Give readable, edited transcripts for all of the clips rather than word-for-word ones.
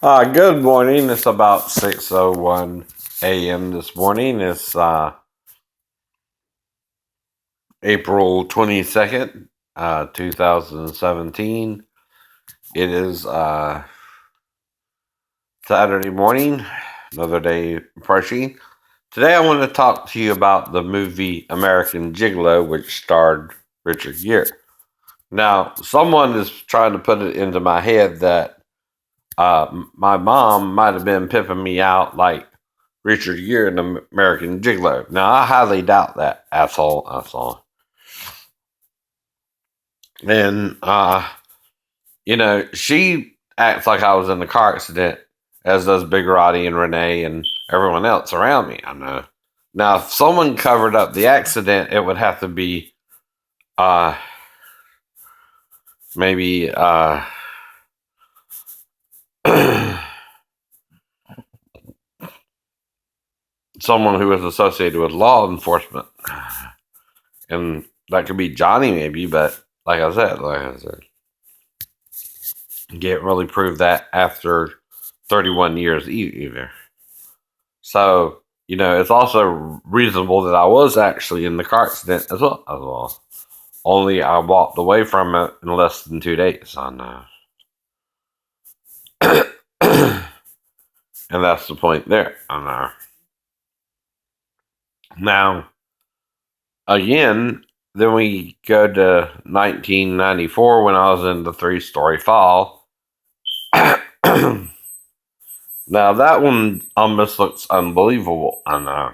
Good morning. It's about 6:01 a.m. this morning. It's April 22nd, 2017. It is Saturday morning, another day approaching. Today I want to talk to you about the movie American Gigolo, which starred Richard Gere. Now, someone is trying to put it into my head that my mom might have been pimping me out like Richard Gere in American Gigolo. Now, I highly doubt that, asshole. And, she acts like I was in the car accident, as does Big Roddy and Renee and everyone else around me. I know. Now, if someone covered up the accident, it would have to be uh, maybe someone who was associated with law enforcement. And that could be Johnny, maybe, but like I said, can't really prove that after 31 years either. So, it's also reasonable that I was actually in the car accident as well. Only I walked away from it in less than 2 days. I know. And that's the point there. I know. Now, again, then we go to 1994 when I was in the three-story fall. Now, that one almost looks unbelievable. I know.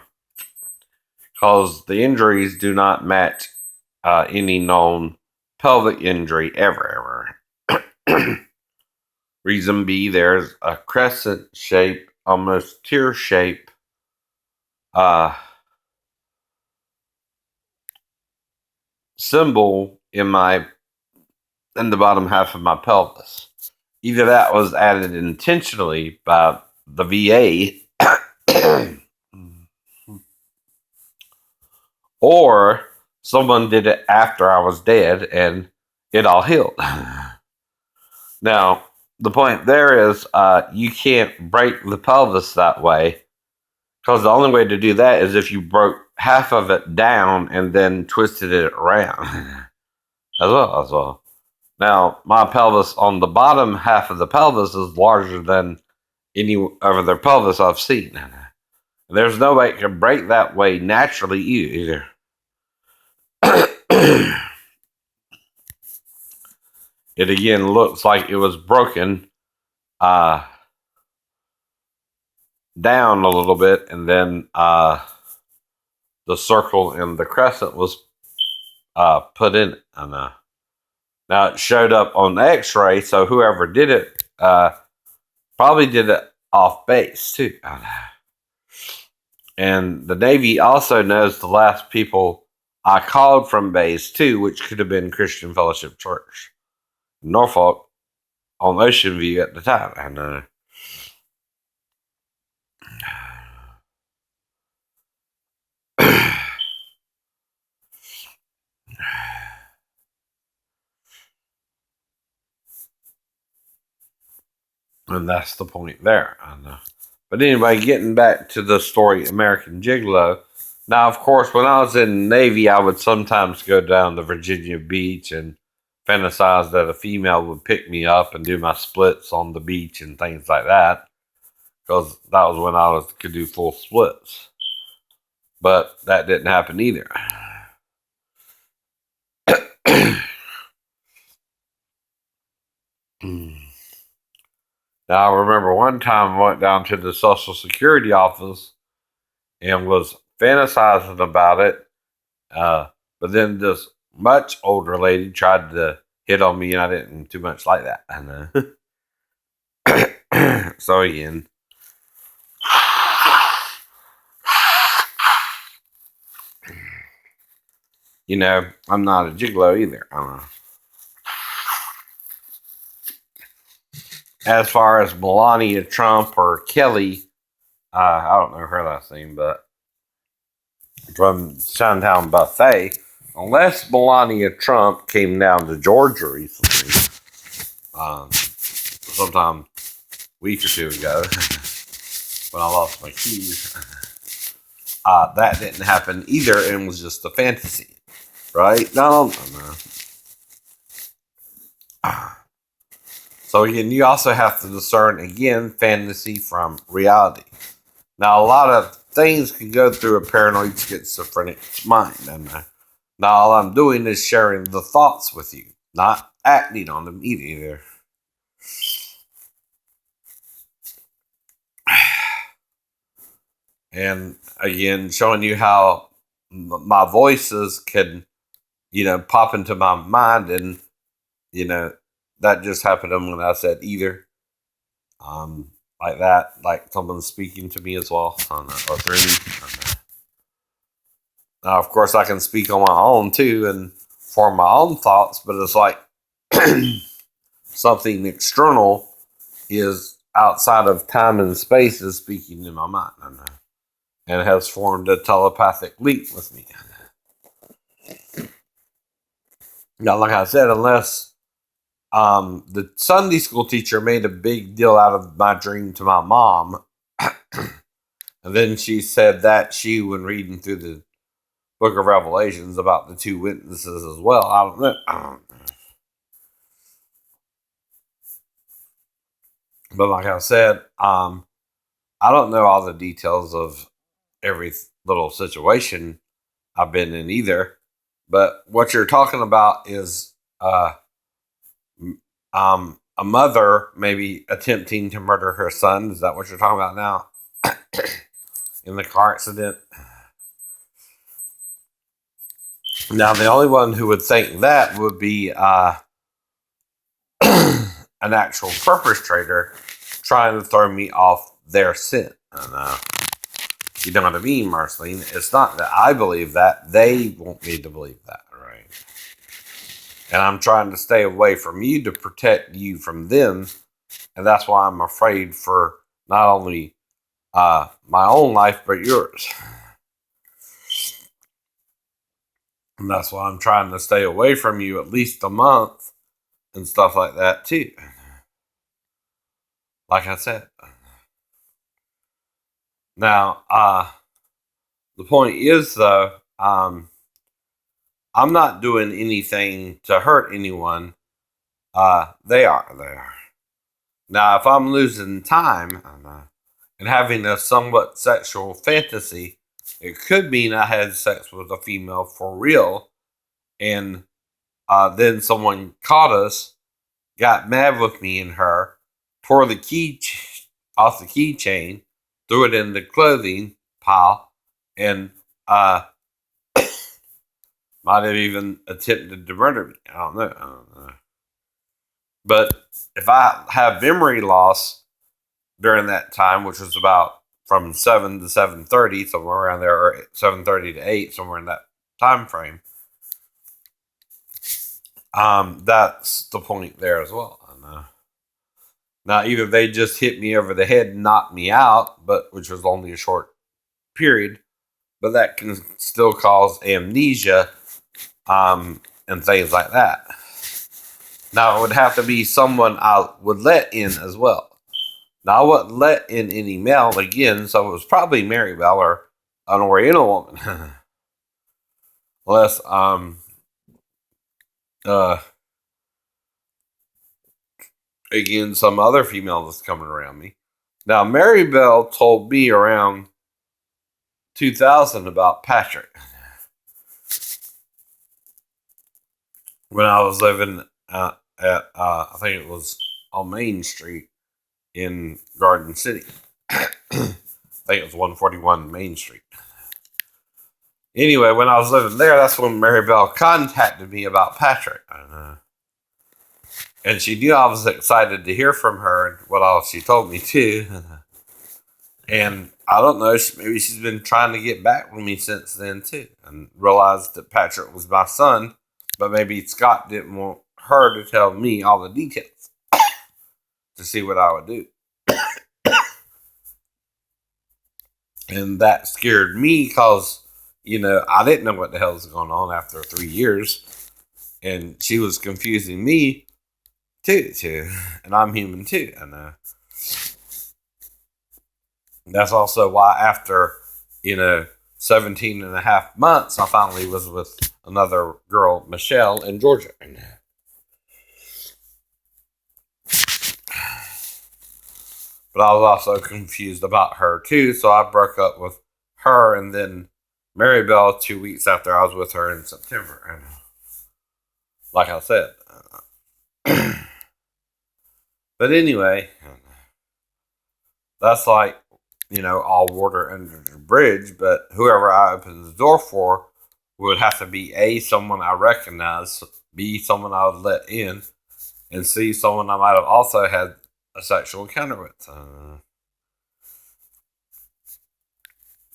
Because the injuries do not match any known pelvic injury ever. Reason B, there's a crescent shape, almost tear shape symbol in the bottom half of my pelvis. Either that was added intentionally by the VA, or someone did it after I was dead and it all healed. Now, the point there is you can't break the pelvis that way, because the only way to do that is if you broke half of it down and then twisted it around as well. Now, my pelvis on the bottom half of the pelvis is larger than any other pelvis I've seen. There's no way it can break that way naturally either. It again looks like it was broken down a little bit, and then the circle and the crescent was put in it. Now it showed up on the X-ray, so whoever did it probably did it off base too. And the Navy also knows the last people I called from base too, which could have been Christian Fellowship Church, Norfolk, on Ocean View at the time. And that's the point there. But anyway, getting back to the story American Gigolo. Now, of course, when I was in the Navy, I would sometimes go down to Virginia Beach and fantasize that a female would pick me up and do my splits on the beach and things like that. Because that was when I could do full splits. But that didn't happen either. Now, I remember one time I went down to the Social Security office and was fantasizing about it. But then this much older lady tried to hit on me, and I didn't too much like that. So again, I'm not a gigolo either. As far as Melania Trump or Kelly, I don't know her last name, but from Chinatown Buffet, unless Melania Trump came down to Georgia recently, sometime week or two ago when I lost my keys. That didn't happen either, and was just a fantasy, right? No. So again, you also have to discern again fantasy from reality. Now, a lot of things can go through a paranoid schizophrenic's mind, and now all I'm doing is sharing the thoughts with you, not acting on them either. And again, showing you how my voices can, pop into my mind, and that just happened when I said either, like that, like someone's speaking to me as well, or through me. Now, of course, I can speak on my own too and form my own thoughts, but it's like something external is outside of time and space is speaking in my mind, and has formed a telepathic link with me. Now, like I said, unless the Sunday school teacher made a big deal out of my dream to my mom, and then she said that she, when reading through the Book of Revelations about the two witnesses as well. I don't know. But like I said, I don't know all the details of every little situation I've been in either. But what you're talking about is a mother maybe attempting to murder her son. Is that what you're talking about now? In the car accident? Now, the only one who would think that would be an actual perpetrator trying to throw me off their scent. And, you know what I mean, Marceline? It's not that I believe that. They want me to believe that, right? And I'm trying to stay away from you to protect you from them. And that's why I'm afraid for not only my own life, but yours. And that's why I'm trying to stay away from you at least a month and stuff like that, too. Like I said. Now, the point is, though, I'm not doing anything to hurt anyone. They are. Now, if I'm losing time and having a somewhat sexual fantasy, it could mean I had sex with a female for real, and then someone caught us, got mad with me and her, tore the key off the keychain, threw it in the clothing pile, and might have even attempted to murder me. I don't know. But if I have memory loss during that time, which was about from 7 to 7:30, somewhere around there, or 7:30 to 8, somewhere in that time frame, that's the point there as well. Now, either they just hit me over the head and knocked me out, but which was only a short period, but that can still cause amnesia and things like that. Now, it would have to be someone I would let in as well. Now, I wouldn't let in any male again, so it was probably Maribel or an Oriental woman. Unless, again, some other female that's coming around me. Now, Maribel told me around 2000 about Patrick. When I was living at, I think it was on Main Street in Garden City. I think it was 141 Main Street. Anyway, when I was living there, that's when Maribel contacted me about Patrick. And she knew I was excited to hear from her and what all she told me too. And I don't know, maybe she's been trying to get back with me since then too. And realized that Patrick was my son, but maybe Scott didn't want her to tell me all the details to see what I would do. And that scared me because, I didn't know what the hell was going on after 3 years. And she was confusing me too. And I'm human too. That's also why after, 17 and a half months, I finally was with another girl, Michelle, in Georgia. But I was also confused about her too, so I broke up with her and then Maribel 2 weeks after I was with her in September. And like I said, but anyway, that's like, all water under the bridge. But whoever I opened the door for would have to be A, someone I recognize, B, someone I would let in, and C, someone I might have also had a sexual encounter with.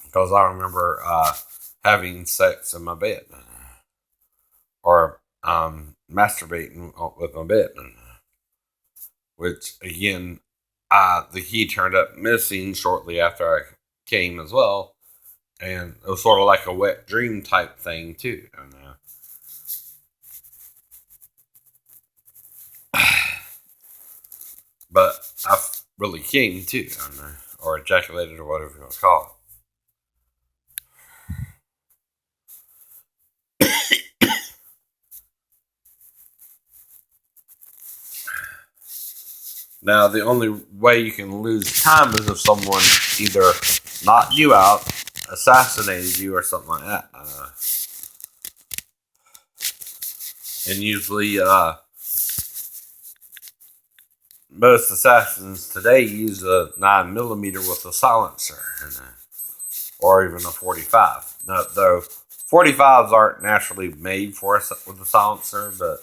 Because I remember having sex in my bed or masturbating with my bed, which again, the key turned up missing shortly after I came as well, and it was sort of like a wet dream type thing too. And, but I really came too, or ejaculated or whatever you want to call it. Now, the only way you can lose time is if someone either knocked you out, assassinated you, or something like that. And usually, most assassins today use a 9mm with a silencer, or even a 45. No, though 45s aren't naturally made for us with a silencer, but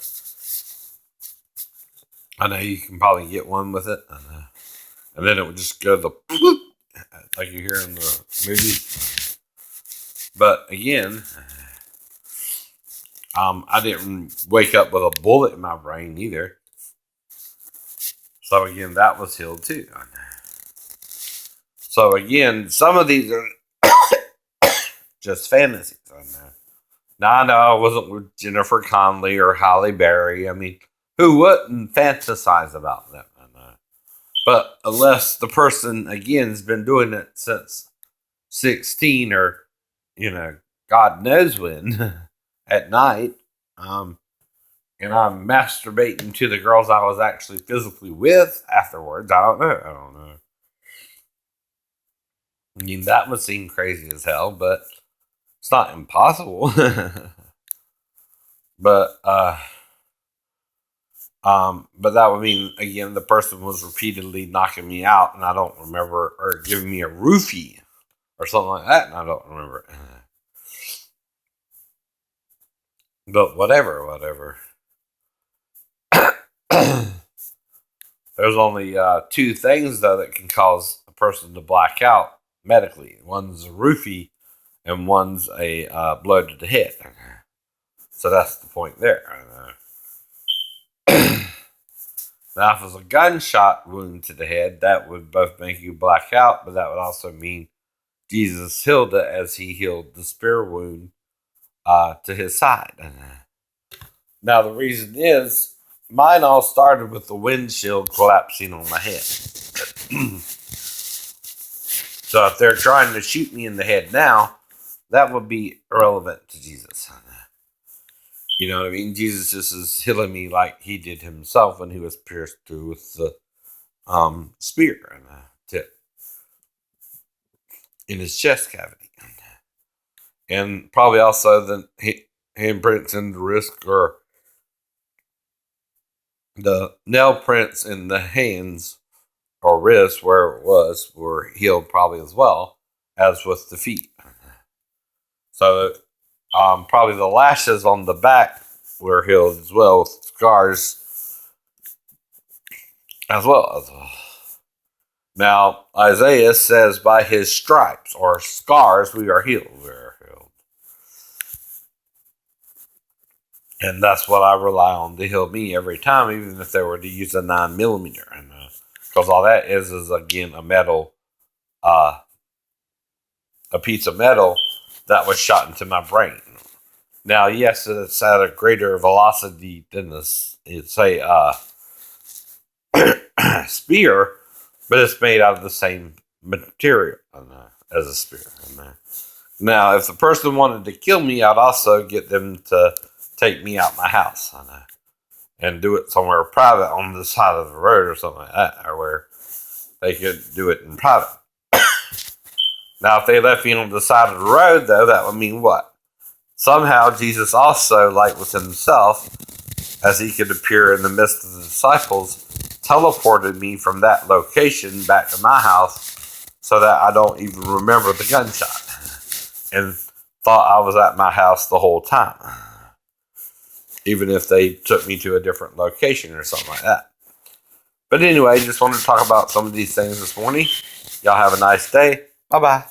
I know you can probably get one with it, and then it would just go the like you hear in the movie. But again, I didn't wake up with a bullet in my brain either. So again, that was healed too. So again, some of these are just fantasies. Now I know I wasn't with Jennifer Connelly or Halle Berry. I mean, who wouldn't fantasize about them? But unless the person again has been doing it since 16 or God knows when at night, and I'm masturbating to the girls I was actually physically with afterwards. I don't know. I mean, that would seem crazy as hell, but it's not impossible. but but that would mean again the person was repeatedly knocking me out, and I don't remember, or giving me a roofie or something like that, and I don't remember it. But whatever. There's only two things though that can cause a person to black out medically. One's a roofie, and one's a blow to the head. So that's the point there. Now, if it was a gunshot wound to the head, that would both make you black out, but that would also mean Jesus healed it as he healed the spear wound to his side. Now, the reason is mine all started with the windshield collapsing on my head. So if they're trying to shoot me in the head now, that would be irrelevant to Jesus. You know what I mean? Jesus just is healing me like he did himself when he was pierced through with the spear and tip in his chest cavity. And probably also the handprints in the wrist, or the nail prints in the hands or wrists where it was were healed probably as well as with the feet. So probably the lashes on the back were healed as well with scars as well. Now, Isaiah says, by his stripes or scars we are healed. We are healed. And that's what I rely on to heal me every time, even if they were to use a 9mm. And because all that is again a metal, a piece of metal that was shot into my brain. Now, yes, it's at a greater velocity than this, say, spear, but it's made out of the same material as a spirit. Now, if the person wanted to kill me, I'd also get them to take me out my house and do it somewhere private on the side of the road or something like that, or where they could do it in private. Now, if they left me on the side of the road, though, that would mean what? Somehow, Jesus also, like with himself, as he could appear in the midst of the disciples, teleported me from that location back to my house so that I don't even remember the gunshot and thought I was at my house the whole time, even if they took me to a different location or something like that. But anyway, just wanted to talk about some of these things this morning. Y'all have a nice day. Bye-bye.